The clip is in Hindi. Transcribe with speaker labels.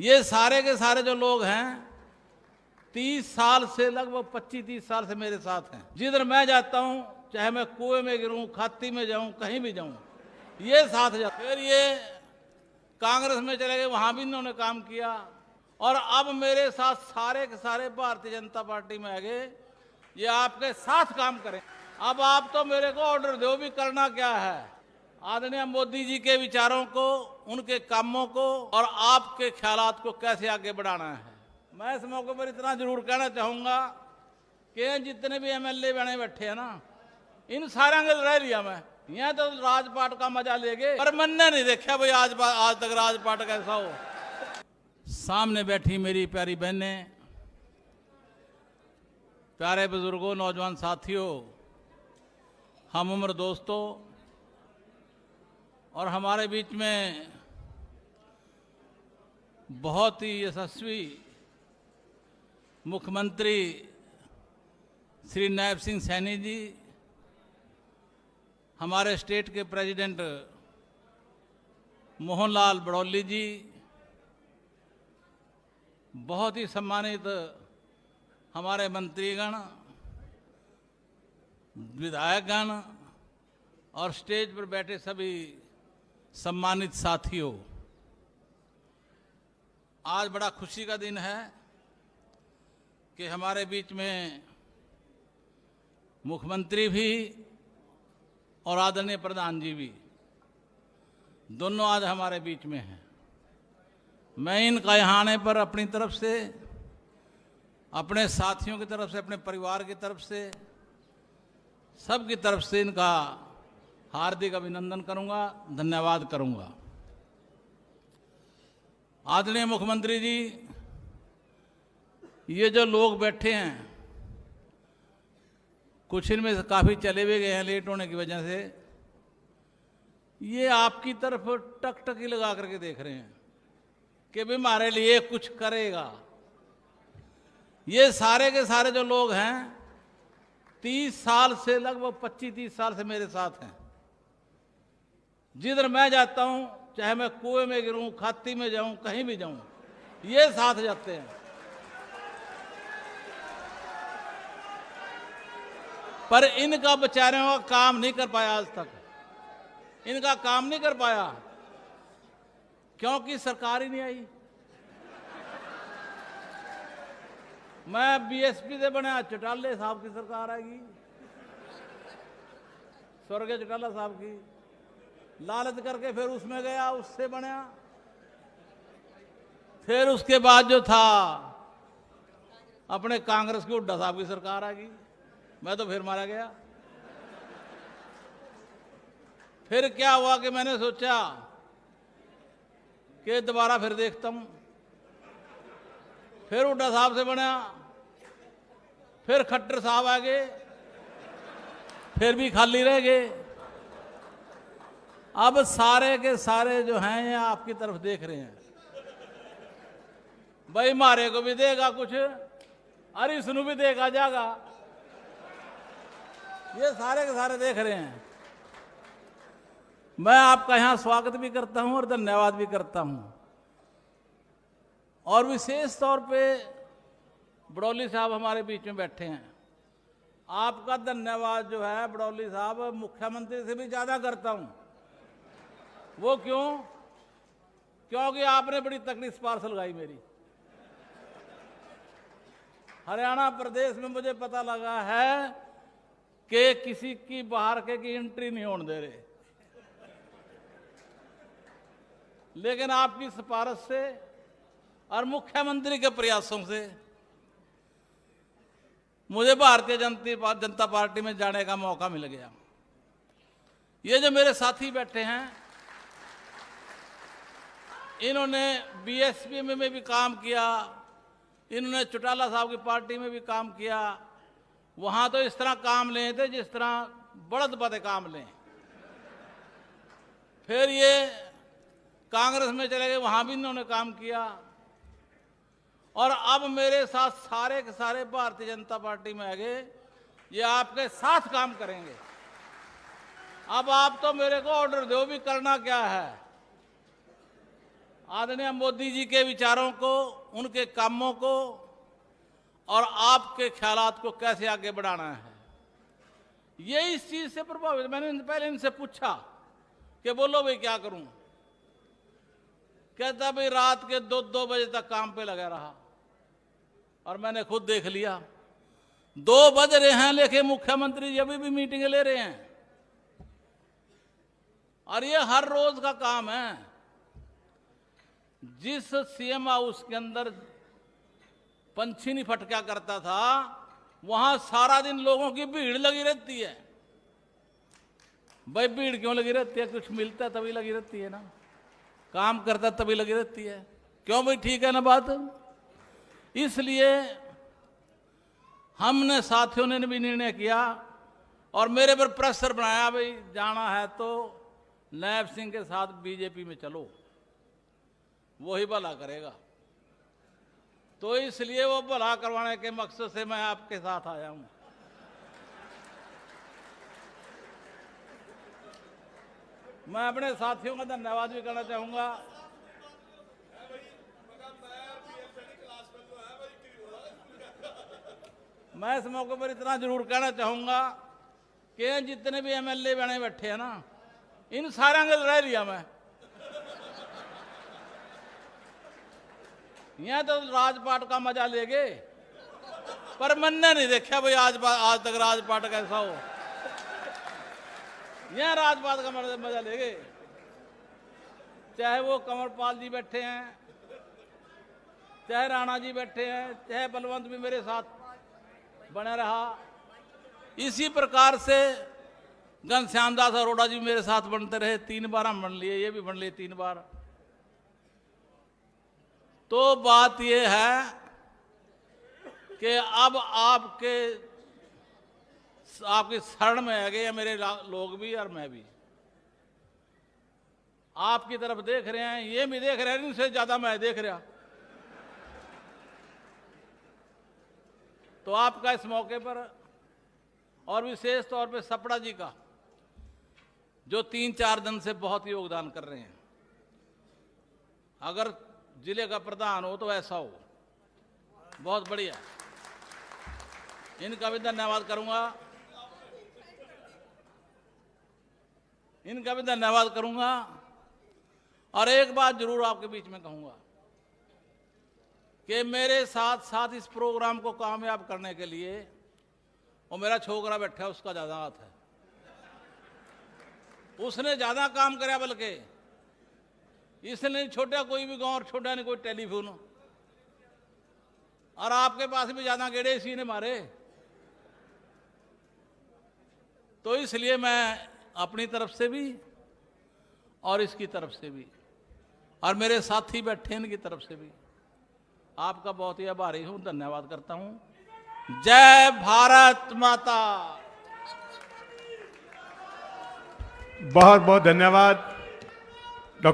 Speaker 1: ये सारे के सारे जो लोग हैं 30 साल से लगभग 25-30 साल से मेरे साथ हैं। जिधर मैं जाता हूं, चाहे मैं कुएं में गिरूं, खाती में जाऊं, कहीं भी जाऊं, ये साथ जाते। फिर ये कांग्रेस में चले गए, वहां भी इन्होंने काम किया और अब मेरे साथ सारे के सारे भारतीय जनता पार्टी में आ गए। ये आपके साथ काम करें। अब आप तो मेरे को ऑर्डर दो भी करना क्या है। आदरणीय मोदी जी के विचारों को, उनके कामों को और आपके ख्यालात को कैसे आगे बढ़ाना है। मैं इस मौके पर इतना जरूर कहना चाहूंगा कि जितने भी एमएलए बने बैठे हैं ना, इन सारे के रह लिया मैं। यहाँ तो राजपाट का मजा ले गए, पर मैंने नहीं देखा भाई आज तक राजपाट कैसा हो। सामने बैठी मेरी प्यारी बहनें, प्यारे बुजुर्गों, नौजवान साथियों, हम उम्र दोस्तों, और हमारे बीच में बहुत ही यशस्वी मुख्यमंत्री श्री नायब सिंह सैनी जी, हमारे स्टेट के प्रेसिडेंट मोहनलाल बड़ौली जी, बहुत ही सम्मानित हमारे मंत्रीगण, विधायकगण और स्टेज पर बैठे सभी सम्मानित साथियों, आज बड़ा खुशी का दिन है कि हमारे बीच में मुख्यमंत्री भी और आदरणीय प्रधान जी भी, दोनों आज हमारे बीच में हैं। मैं इनका यहाँ आने पर अपनी तरफ से, अपने साथियों की तरफ से, अपने परिवार की तरफ से, सबकी तरफ से इनका हार्दिक अभिनंदन करूंगा, धन्यवाद करूंगा। आदरणीय मुख्यमंत्री जी, ये जो लोग बैठे हैं, कुछ इनमें से काफ़ी चले भी गए हैं लेट होने की वजह से, ये आपकी तरफ टकटकी लगा करके देख रहे हैं कि भी हमारे लिए कुछ करेगा। ये सारे के सारे जो लोग हैं 30 साल से लगभग 25-30 साल से मेरे साथ हैं। जिधर मैं जाता हूं, चाहे मैं कुएं में गिरूं, खाती में जाऊं, कहीं भी जाऊं, ये साथ जाते हैं। पर इनका बेचारों का काम नहीं कर पाया आज तक। इनका काम नहीं कर पाया क्योंकि सरकार ही नहीं आई। मैं बीएसपी से बना, चौटाला साहब की सरकार आएगी, स्वर्गीय चौटाला साहब की, लालच करके फिर उसमें गया, उससे बना, फिर उसके बाद जो था अपने कांग्रेस की हुड्डा साहब की सरकार आ गई, मैं तो फिर मारा गया। फिर क्या हुआ कि मैंने सोचा कि दोबारा फिर देखता हूं, फिर हुड्डा साहब से बना, फिर खट्टर साहब आ गए, फिर भी खाली रह गए। अब सारे के सारे जो हैं ये आपकी तरफ देख रहे हैं, भाई मारे को भी देगा कुछ, अरे इसनु भी देगा जागा, ये सारे के सारे देख रहे हैं। मैं आपका यहां स्वागत भी करता हूं और धन्यवाद भी करता हूं, और विशेष तौर पे बड़ौली साहब हमारे बीच में बैठे हैं। आपका धन्यवाद जो है बड़ौली साहब, मुख्यमंत्री से भी ज्यादा करता हूं। वो क्यों? क्योंकि आपने बड़ी तकड़ी सिफारिश लगाई मेरी। हरियाणा प्रदेश में मुझे पता लगा है कि किसी की बाहर के की एंट्री नहीं होने दे रहे, लेकिन आपकी सिफारिश से और मुख्यमंत्री के प्रयासों से मुझे भारतीय जनता पार्टी में जाने का मौका मिल गया। ये जो मेरे साथी बैठे हैं, इन्होंने बीएसपी में भी काम किया, इन्होंने चौटाला साहब की पार्टी में भी काम किया। वहां तो इस तरह काम ले थे जिस तरह बड़द बदे काम लें। फिर ये कांग्रेस में चले गए, वहां भी इन्होंने काम किया, और अब मेरे साथ सारे के सारे भारतीय जनता पार्टी में आ गए। ये आपके साथ काम करेंगे। अब आप तो मेरे को ऑर्डर दो भी करना क्या है। आदरणीय मोदी जी के विचारों को, उनके कामों को और आपके ख्यालात को कैसे आगे बढ़ाना है, ये इस चीज से प्रभावित। मैंने पहले इनसे पूछा कि बोलो भाई क्या करूं, कहता भाई रात के 2 बजे तक काम पे लगा रहा। और मैंने खुद देख लिया 2 बज रहे हैं, लेकिन मुख्यमंत्री अभी भी मीटिंग ले रहे हैं। और ये हर रोज का काम है। जिस सीएम हाउस के अंदर पंछी नहीं फटका करता था, वहां सारा दिन लोगों की भीड़ लगी रहती है। भाई भीड़ क्यों लगी रहती है? कुछ मिलता है तभी लगी रहती है ना, काम करता है तभी लगी रहती है। क्यों भाई? ठीक है ना बात। इसलिए हमने साथियों ने भी निर्णय किया और मेरे पर प्रेशर बनाया, भाई जाना है तो नायब सिंह के साथ बीजेपी में चलो, वही भला करेगा। तो इसलिए वो भला करवाने के मकसद से मैं आपके साथ आया हूं। मैं अपने साथियों का धन्यवाद भी करना चाहूंगा। मैं इस मौके पर इतना जरूर कहना चाहूंगा कि जितने भी एमएलए बने बैठे हैं ना, इन सारे के रह लिया मैं। यहाँ तो राजपाट का मजा ले गए, पर मैंने नहीं देखा भाई आज तक राजपाट कैसा हो। यहाँ राजपाट का मजा ले गए। चाहे वो कंवरपाल जी बैठे हैं, चाहे राणा जी बैठे हैं, चाहे बलवंत भी मेरे साथ बना रहा। इसी प्रकार से घनश्याम दास अरोड़ा जी मेरे साथ बनते रहे। 3 बार हम बन लिए, ये भी बन लिए 3 बार। तो बात ये है कि अब आपकी शरण में आ गए मेरे लोग भी और मैं भी। आपकी तरफ देख रहे हैं, ये भी देख रहे हैं, इनसे ज्यादा मैं देख रहा। तो आपका इस मौके पर और विशेष तौर पे सपड़ा जी का, जो 3-4 दिन से बहुत ही योगदान कर रहे हैं। अगर जिले का प्रधान हो तो ऐसा हो, बहुत बढ़िया। इनका भी धन्यवाद करूंगा, इनका भी धन्यवाद करूंगा। और एक बात जरूर आपके बीच में कहूंगा कि मेरे साथ साथ इस प्रोग्राम को कामयाब करने के लिए वो मेरा छोकरा बैठा है, उसका ज्यादा हाथ है। उसने ज्यादा काम कराया, बल्कि इसने नहीं छोटा कोई भी गांव और छोटा नहीं कोई टेलीफोन। और आपके पास भी ज्यादा गेड़े इसी ने मारे। तो इसलिए मैं अपनी तरफ से भी और इसकी तरफ से भी और मेरे साथी बैठे इनकी तरफ से भी आपका बहुत ही आभारी हूं, धन्यवाद करता हूं। जय भारत माता।
Speaker 2: बहुत बहुत धन्यवाद।